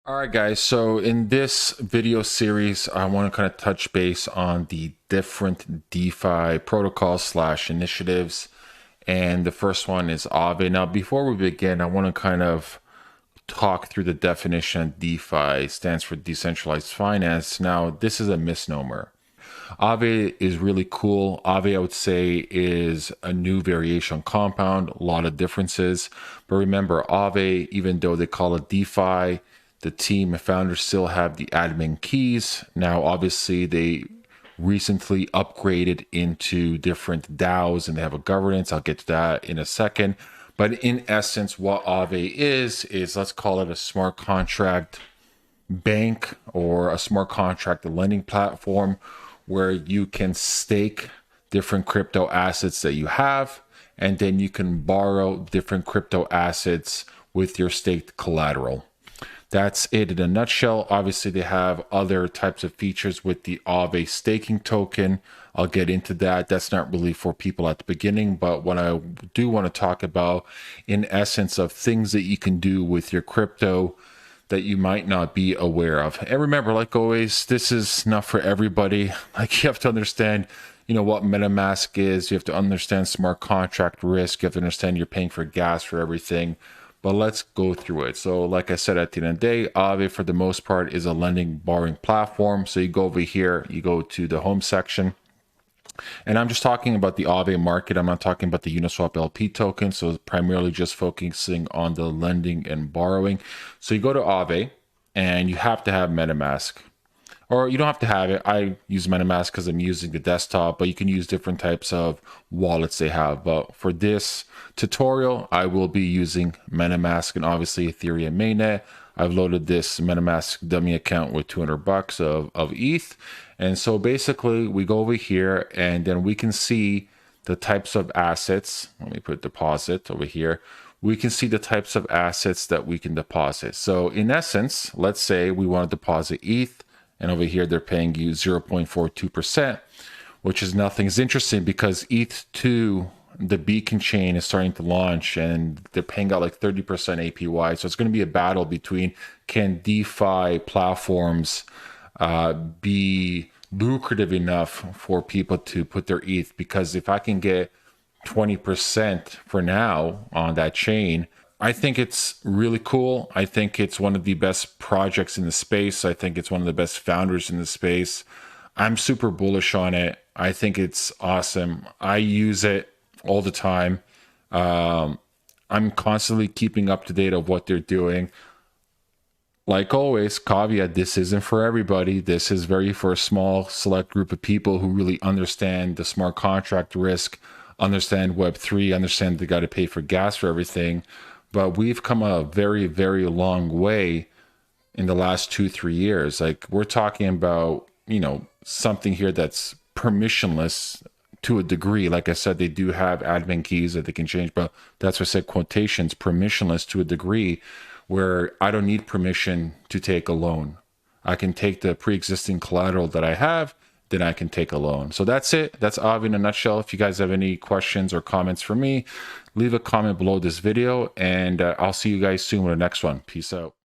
All right, guys. So in this video series, I want to kind of touch base on the different DeFi protocols slash initiatives. And the first one is Aave. Now, before we begin, I want to kind of talk through the definition of DeFi. It stands for decentralized finance. Now, this is a misnomer. Aave is really cool. Aave, I would say, is a new variation on Compound, a lot of differences. But remember, Aave, even though they call it DeFi, the team and founders still have the admin keys. Now, obviously, they recently upgraded into different DAOs and they have a governance. I'll get to that in a second. But in essence, what Aave is let's call it a smart contract bank or a smart contract lending platform where you can stake different crypto assets that you have, and then you can borrow different crypto assets with your staked collateral. That's it in a nutshell. Obviously, they have other types of features with the Aave staking token. I'll get into that. That's not really for people at the beginning, but what I do want to talk about, in essence, of things that you can do with your crypto that you might not be aware of. And remember, like always, this is not for everybody. Like, you have to understand, what MetaMask is. You have to understand smart contract risk. You have to understand you're paying for gas for everything. But let's go through it. So like I said, at the end of the day, Aave, for the most part, is a lending borrowing platform. So you go over here, you go to the home section. And I'm just talking about the Aave market. I'm not talking about the Uniswap LP token. So primarily just focusing on the lending and borrowing. So you go to Aave and you have to have MetaMask. Or you don't have to have it. I use MetaMask because I'm using the desktop, but you can use different types of wallets they have. But for this tutorial, I will be using MetaMask and obviously Ethereum mainnet. I've loaded this MetaMask dummy account with 200 bucks of ETH. And so basically we go over here and then we can see the types of assets. Let me put deposit over here. We can see the types of assets that we can deposit. So in essence, let's say we want to deposit ETH. And over here, they're paying you 0.42%, which is nothing. It's interesting because ETH2, the beacon chain, is starting to launch and they're paying out like 30% APY. So it's going to be a battle between, can DeFi platforms be lucrative enough for people to put their ETH? Because if I can get 20% for now on that chain, I think it's really cool. I think it's one of the best projects in the space. I think it's one of the best founders in the space. I'm super bullish on it. I think it's awesome. I use it all the time. I'm constantly keeping up to date of what they're doing. Like always, caveat, this isn't for everybody. This is very for a small select group of people who really understand the smart contract risk, understand Web3, understand they got to pay for gas for everything. But we've come a very, very long way in the last 2-3 years. Like, we're talking about, something here that's permissionless to a degree. Like I said, they do have admin keys that they can change, but that's what I said, quotations, permissionless to a degree where I don't need permission to take a loan. I can take the pre-existing collateral that I have, then I can take a loan. So that's it. That's Aave in a nutshell. If you guys have any questions or comments for me, leave a comment below this video, and I'll see you guys soon with the next one. Peace out.